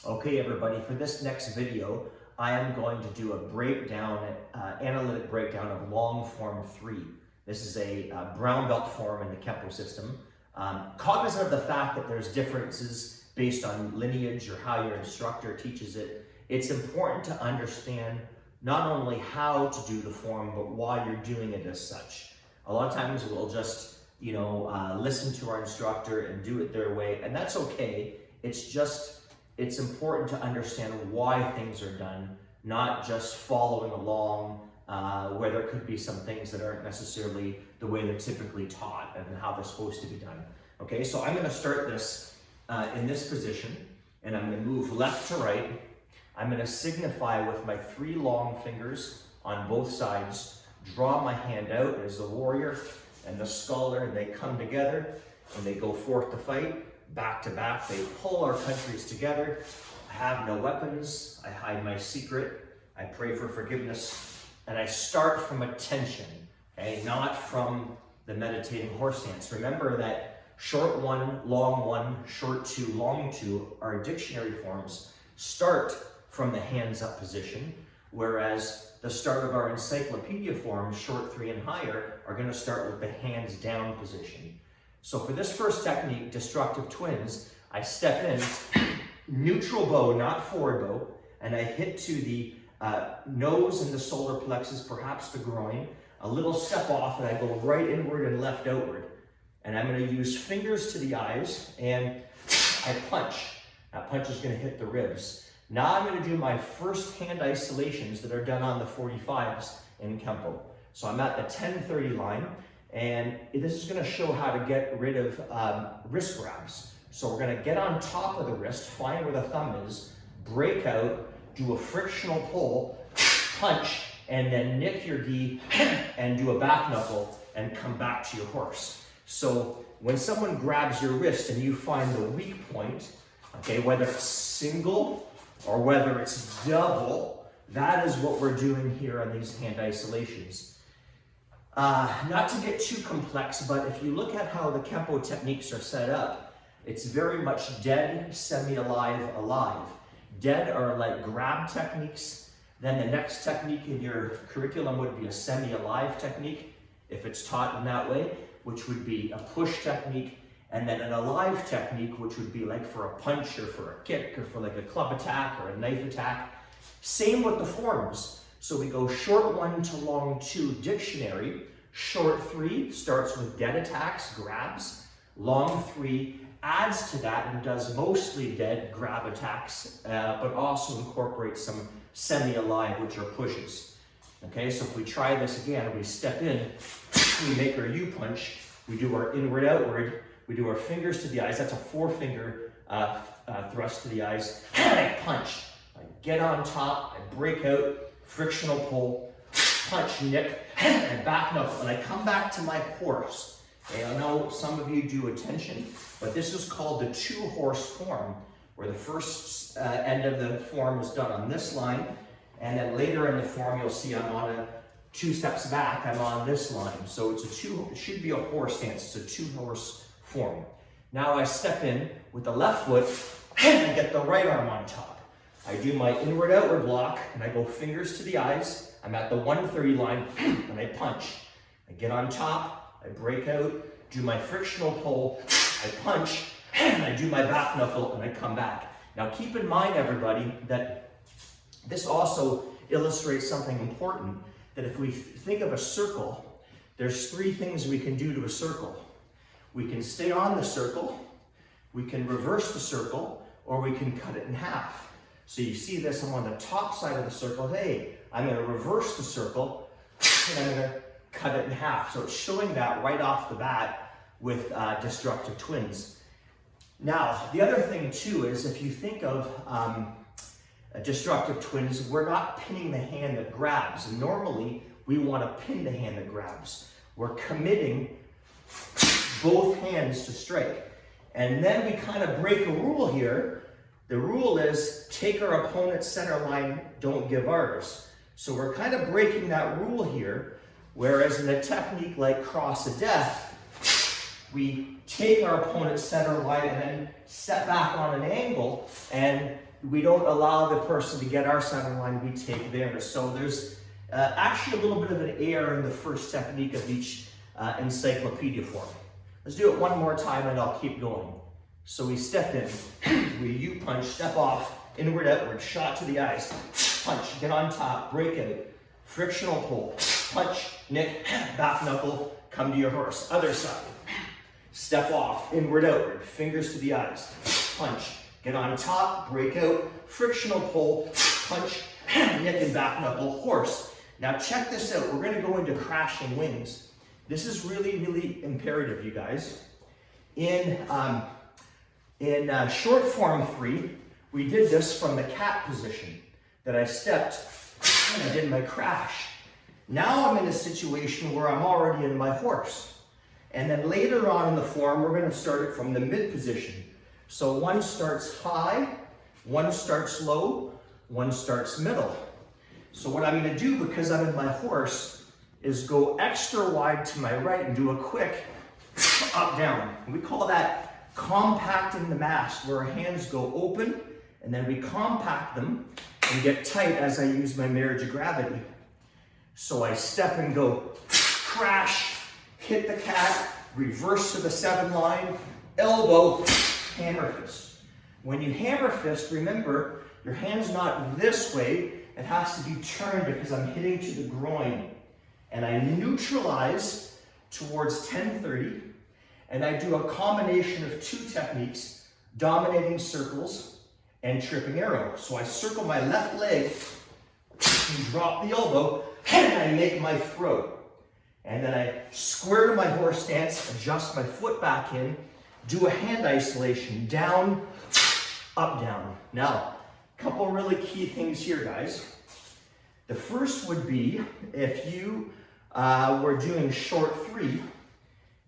Okay, everybody, for this next video, I am going to do a breakdown, analytic breakdown of long form 3. This is a brown belt form in the Kenpo system. Cognizant of the fact that there's differences based on lineage or how your instructor teaches it, it's important to understand not only how to do the form, but why you're doing it as such. A lot of times we'll just, listen to our instructor and do it their way, and that's okay. It's important to understand why things are done, not just following along where there could be some things that aren't necessarily the way they're typically taught and how they're supposed to be done. Okay, so I'm going to start this in this position, and I'm going to move left to right. I'm going to signify with my 3 long fingers on both sides, draw my hand out as the warrior and the scholar, and they come together and they go forth to fight. Back to back, they pull our countries together. I have no weapons, I hide my secret, I pray for forgiveness, and I start from attention, okay, not from the meditating horse stance. Remember that short 1, long 1, short 2, long 2, our dictionary forms start from the hands up position, whereas the start of our encyclopedia forms, short 3 and higher, are going to start with the hands down position. So for this first technique, destructive twins, I step in, neutral bow, not forward bow, and I hit to the nose and the solar plexus, perhaps the groin, a little step off, and I go right inward and left outward. And I'm going to use fingers to the eyes, and I punch. That punch is going to hit the ribs. Now I'm going to do my first hand isolations that are done on the 45s in Kenpo. So I'm at the 10-30 line. And this is going to show how to get rid of wrist grabs. So we're going to get on top of the wrist, find where the thumb is, break out, do a frictional pull, punch, and then nick your gi and do a back knuckle and come back to your horse. So when someone grabs your wrist and you find the weak point, okay, whether it's single or whether it's double, that is what we're doing here on these hand isolations. Not to get too complex, but if you look at how the Kenpo techniques are set up, it's very much dead, semi-alive, alive. Dead are like grab techniques. Then the next technique in your curriculum would be a semi-alive technique, if it's taught in that way, which would be a push technique. And then an alive technique, which would be like for a punch or for a kick or for like a club attack or a knife attack. Same with the forms. So we go short 1 to long 2 dictionary. Short 3 starts with dead attacks, grabs. Long 3 adds to that and does mostly dead grab attacks, but also incorporates some semi-alive, which are pushes. Okay, so if we try this again, we step in, we make our U-punch, we do our inward-outward, we do our fingers to the eyes. That's a 4-finger thrust to the eyes. And I punch. I get on top, I break out, frictional pull, punch, nick, and back knuckle, and I come back to my horse. Okay, I know some of you do attention, but this is called the 2-horse form, where the first end of the form is done on this line, and then later in the form you'll see I'm on 2 steps back, I'm on this line. So it should be a horse stance, it's a 2-horse form. Now I step in with the left foot and get the right arm on top. I do my inward-outward block, and I go fingers to the eyes. I'm at the 130 line, and I punch. I get on top, I break out, do my frictional pull, I punch, and I do my back knuckle, and I come back. Now keep in mind, everybody, that this also illustrates something important, that if we think of a circle, there's 3 things we can do to a circle. We can stay on the circle, we can reverse the circle, or we can cut it in half. So you see this, I'm on the top side of the circle. Hey, I'm going to reverse the circle, and I'm going to cut it in half. So it's showing that right off the bat with destructive twins. Now, the other thing too is if you think of destructive twins, we're not pinning the hand that grabs. And normally, we want to pin the hand that grabs. We're committing both hands to strike. And then we kind of break a rule here. The rule is take our opponent's center line, don't give ours. So we're kind of breaking that rule here, whereas in a technique like cross of death, we take our opponent's center line and then step back on an angle, and we don't allow the person to get our center line, we take theirs. So there's actually a little bit of an error in the first technique of each encyclopedia form. Let's do it one more time and I'll keep going. So we step in, we U-punch, step off, inward, outward, shot to the eyes, punch, get on top, break out, frictional pull, punch, nick, back knuckle, come to your horse. Other side, step off, inward, outward, fingers to the eyes, punch, get on top, break out, frictional pull, punch, nick and back knuckle, horse. Now check this out, we're gonna go into crashing wings. This is really, really imperative, you guys. In short form 3, we did this from the cat position, that I stepped and I did my crash. Now I'm in a situation where I'm already in my horse. And then later on in the form, we're gonna start it from the mid position. So one starts high, one starts low, one starts middle. So what I'm gonna do, because I'm in my horse, is go extra wide to my right and do a quick up down. We call that compacting the mass, where our hands go open and then we compact them and get tight as I use my marriage of gravity. So I step and go crash, hit the cat, reverse to the 7 line, elbow, hammer fist. When you hammer fist, remember, your hand's not this way, it has to be turned because I'm hitting to the groin. And I neutralize towards 1030, and I do a combination of 2 techniques, dominating circles and tripping arrow. So I circle my left leg, and drop the elbow, and I make my throw. And then I square to my horse stance, adjust my foot back in, do a hand isolation, down, up, down. Now, a couple really key things here, guys. The first would be if you were doing short 3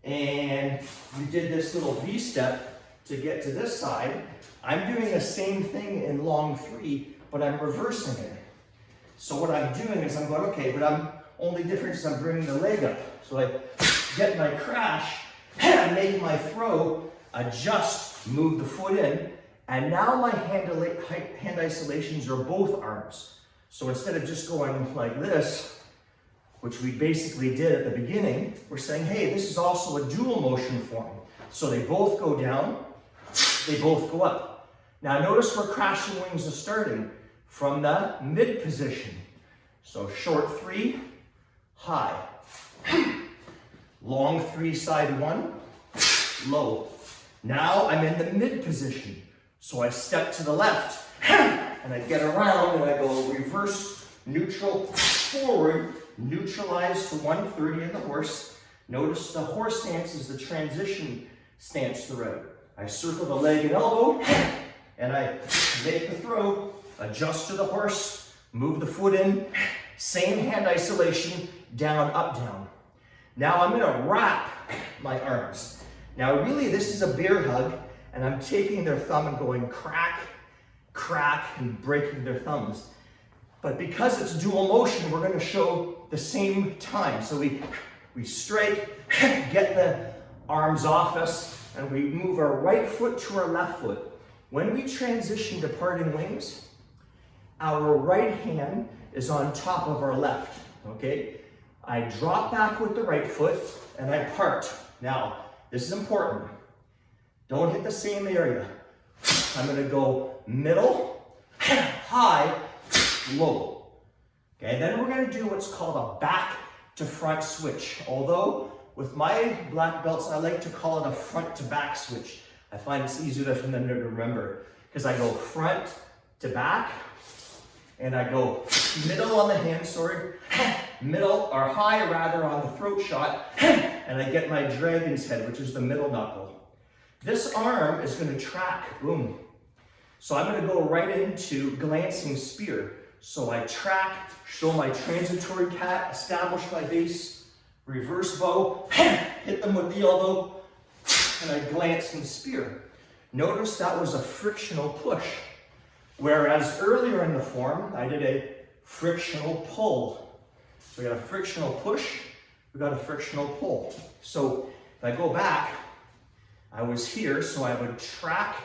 and you did this little V-step to get to this side, I'm doing the same thing in long 3, but I'm reversing it. So what I'm doing is I'm going, okay, but I'm only difference is I'm bringing the leg up. So I get my crash, I make my throw, adjust, move the foot in, and now my hand isolations are both arms. So instead of just going like this, which we basically did at the beginning, we're saying, hey, this is also a dual motion form. So they both go down, they both go up. Now notice where crashing wings are starting, from the mid position. So short 3, high. Long 3, side 1, low. Now I'm in the mid position. So I step to the left, and I get around and I go reverse, neutral, forward, neutralize to 130 in the horse. Notice the horse stance is the transition stance throughout. I circle the leg and elbow, and I make the throw, adjust to the horse, move the foot in, same hand isolation, down, up, down. Now I'm gonna wrap my arms. Now really this is a bear hug, and I'm taking their thumb and going crack, crack, and breaking their thumbs. But because it's dual motion, we're gonna show the same time. So we strike, get the arms off us, and we move our right foot to our left foot. When we transition to parting wings, our right hand is on top of our left, okay? I drop back with the right foot, and I part. Now, this is important. Don't hit the same area. I'm gonna go middle, high, low. Okay, then we're gonna do what's called a back to front switch. Although, with my black belts, I like to call it a front to back switch. I find it's easier for them to remember, because I go front to back, and I go middle on the hand sword, middle, or high rather, on the throat shot, and I get my dragon's head, which is the middle knuckle. This arm is gonna track, boom. So I'm gonna go right into glancing spear. So I track, show my transitory cat, establish my base, reverse bow, hit them with the elbow, and I glance and spear. Notice that was a frictional push. Whereas earlier in the form, I did a frictional pull. So we got a frictional push, we got a frictional pull. So if I go back, I was here, so I would track,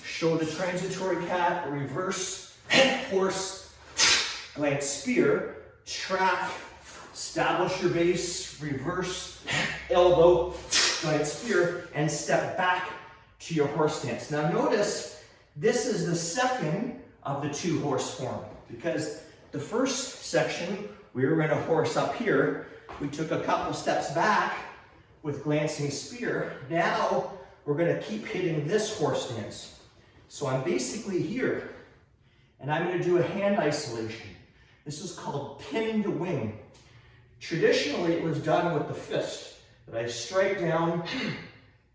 show the transitory cat, reverse, horse, glance spear, track, establish your base, reverse, elbow, glance spear, and step back to your horse stance. Now notice, this is the second of the two horse form, because the first section, we were in a horse up here. We took a couple steps back with glancing spear. Now we're going to keep hitting this horse stance. So I'm basically here, and I'm going to do a hand isolation. This is called pin to wing. Traditionally, it was done with the fist, but I strike down,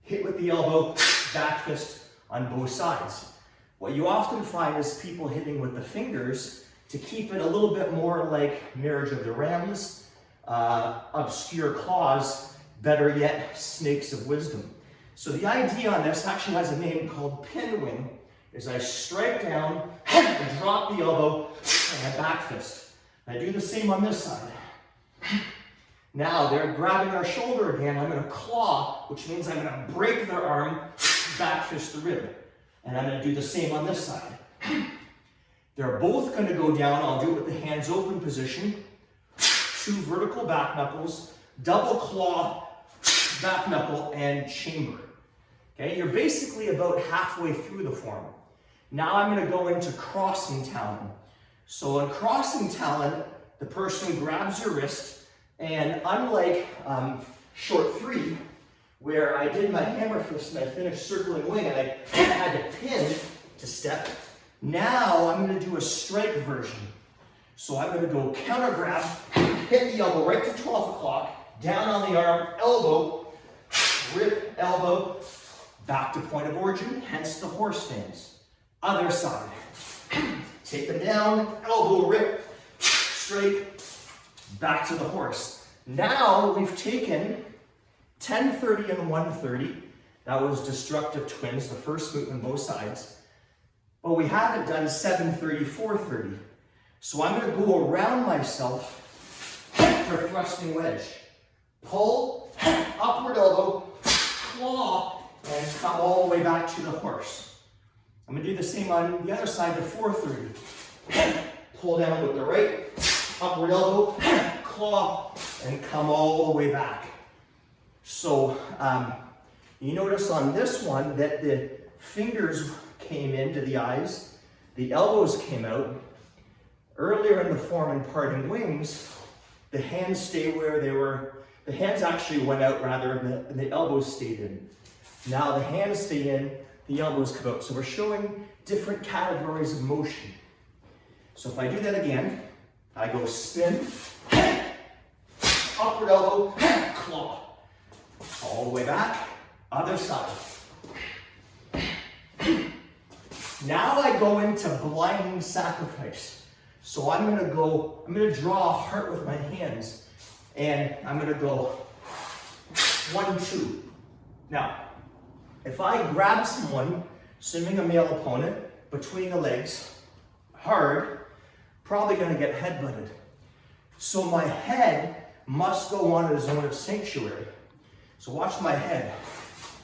hit with the elbow, back fist on both sides. What you often find is people hitting with the fingers to keep it a little bit more like Marriage of the Rams, obscure claws, better yet, snakes of wisdom. So the idea on this actually has a name called pin wing, is I strike down, I drop the elbow, and I back fist. I do the same on this side. Now they're grabbing our shoulder again. I'm going to claw, which means I'm going to break their arm, back fist the rib. And I'm going to do the same on this side. They're both going to go down. I'll do it with the hands open position. 2 vertical back knuckles, double claw, back knuckle, and chamber. Okay, you're basically about halfway through the form. Now I'm going to go into crossing talon. So in crossing talon, the person grabs your wrist, and unlike short 3, where I did my hammer fist and I finished circling wing and I had to pin to step, now I'm going to do a strike version. So I'm going to go counter grab, hit the elbow right to 12 o'clock, down on the arm, elbow, rip, elbow, back to point of origin, hence the horse stance. Other side. Take them down, elbow, rip, straight, back to the horse. Now we've taken 10-30 and 130. That was destructive twins, the first move on both sides. But we haven't done 7-30, 4-30. So I'm going to go around myself for thrusting wedge. Pull, upward elbow, claw, and come all the way back to the horse. I'm going to do the same on the other side, the 4-30. Pull down with the right, upward elbow, claw, and come all the way back. So you notice on this one that the fingers came into the eyes, the elbows came out. Earlier in the form in parting wings, the hands stay where they were. The hands actually went out rather than the elbows stayed in. Now the hands stay in, the elbows come out. So we're showing different categories of motion. So if I do that again, I go spin, upward elbow, claw, all the way back, other side. Now I go into blinding sacrifice. So I'm going to draw a heart with my hands, and I'm going to go 1, 2. Now, if I grab someone, assuming a male opponent, between the legs, hard, probably going to get headbutted. So my head must go on a zone of sanctuary. So watch my head.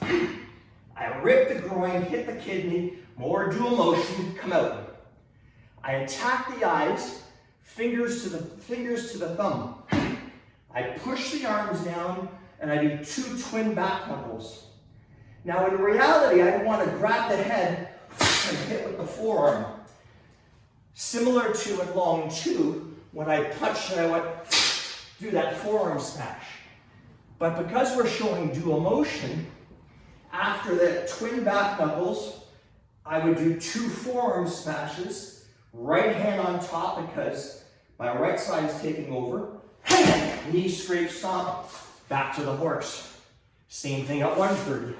I rip the groin, hit the kidney, more dual motion, come out. I attack the eyes, fingers to the thumb. I push the arms down, and I do 2 twin back knuckles. Now in reality, I want to grab the head and hit with the forearm. Similar to in long 2, when I punch and I went, do that forearm smash. But because we're showing dual motion, after the twin back knuckles, I would do 2 forearm smashes, right hand on top because my right side is taking over, knee scrape stomp, back to the horse. Same thing at 130.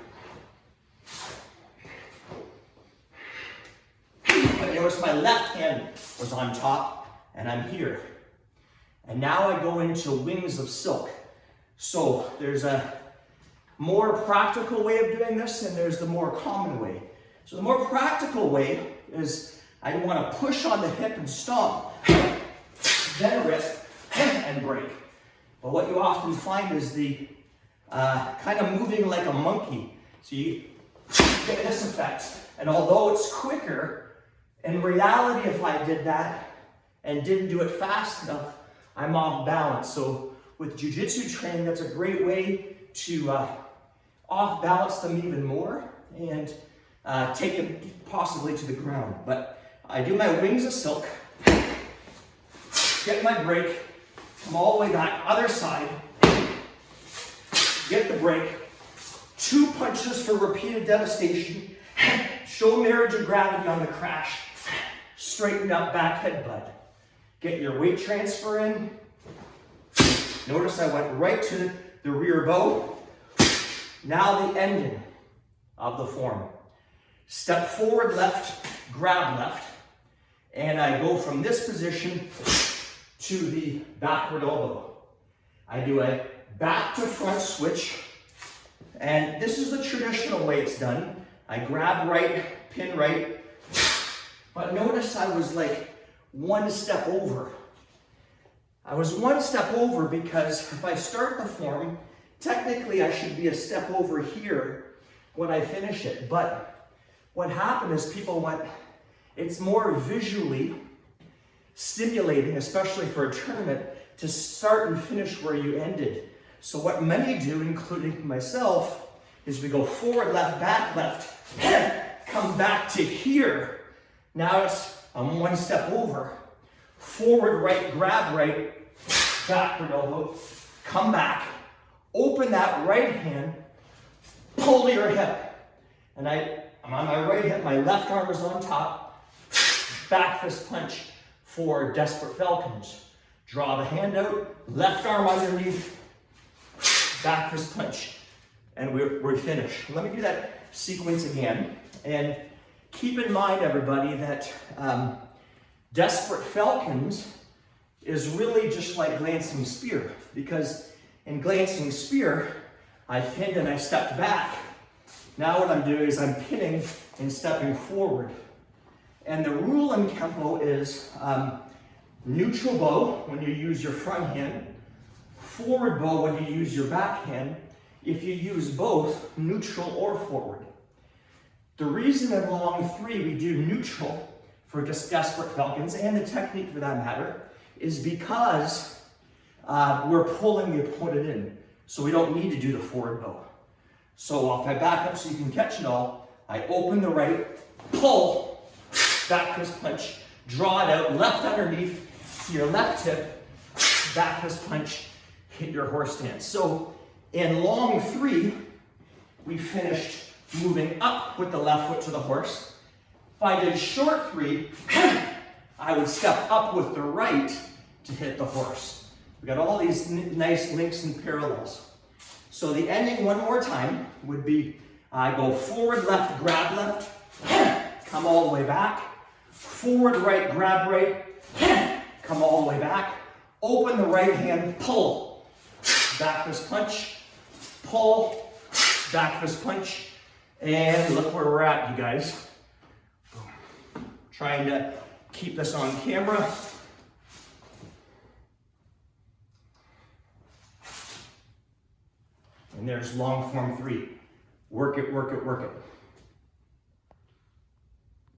But notice my left hand was on top, and I'm here. And now I go into wings of silk. So there's a more practical way of doing this, and there's the more common way. So the more practical way is I want to push on the hip and stomp, then rip and break. But what you often find is the kind of moving like a monkey. So you get this effect. And although it's quicker, in reality, if I did that and didn't do it fast enough, I'm off balance. So with Jiu-Jitsu training, that's a great way to off balance them even more and take them possibly to the ground. But I do my wings of silk, get my break, come all the way back, other side, get the break, 2 punches for repeated devastation, show marriage of gravity on the crash, straighten up back headbutt. Get your weight transfer in. Notice I went right to the rear bow. Now the ending of the form. Step forward left, grab left, and I go from this position to the backward elbow. I do a back to front switch, and this is the traditional way it's done. I grab right, pin right, but notice I was like 1 step over. I was 1 step over because if I start the form, technically I should be a step over here when I finish it. But what happened is people went, it's more visually stimulating, especially for a tournament, to start and finish where you ended. So what many do, including myself, is we go forward, left, come back to here. Now I'm 1 step over. Forward, right, grab right, backward elbow, come back, open that right hand, pull to your hip. And I'm on my right hip, my left arm is on top, back fist punch for Desperate Falcons. Draw the hand out, left arm underneath, back fist punch, and we're finished. Let me do that sequence again. And keep in mind, everybody, that Desperate Falcons is really just like Glancing Spear, because in Glancing Spear, I pinned and I stepped back. Now what I'm doing is I'm pinning and stepping forward. And the rule in Kenpo is neutral bow when you use your front hand, forward bow when you use your back hand, if you use both, neutral or forward. The reason in long 3 we do neutral for just Desperate Falcons, and the technique for that matter, is because we're pulling the opponent in. So we don't need to do the forward bow. So if I back up so you can catch it all, I open the right, pull, back fist punch, draw it out, left underneath to your left hip, back fist punch, hit your horse stance. So in long 3, we finished moving up with the left foot to the horse. If I did short 3, I would step up with the right to hit the horse. We got all these nice links and parallels. So the ending one more time would be, I go forward, left, grab left, come all the way back, forward, right, grab right, come all the way back, open the right hand, pull, back fist punch, pull, back fist punch, and look where we're at, you guys. Trying to keep this on camera. And there's long form 3. Work it, work it, work it.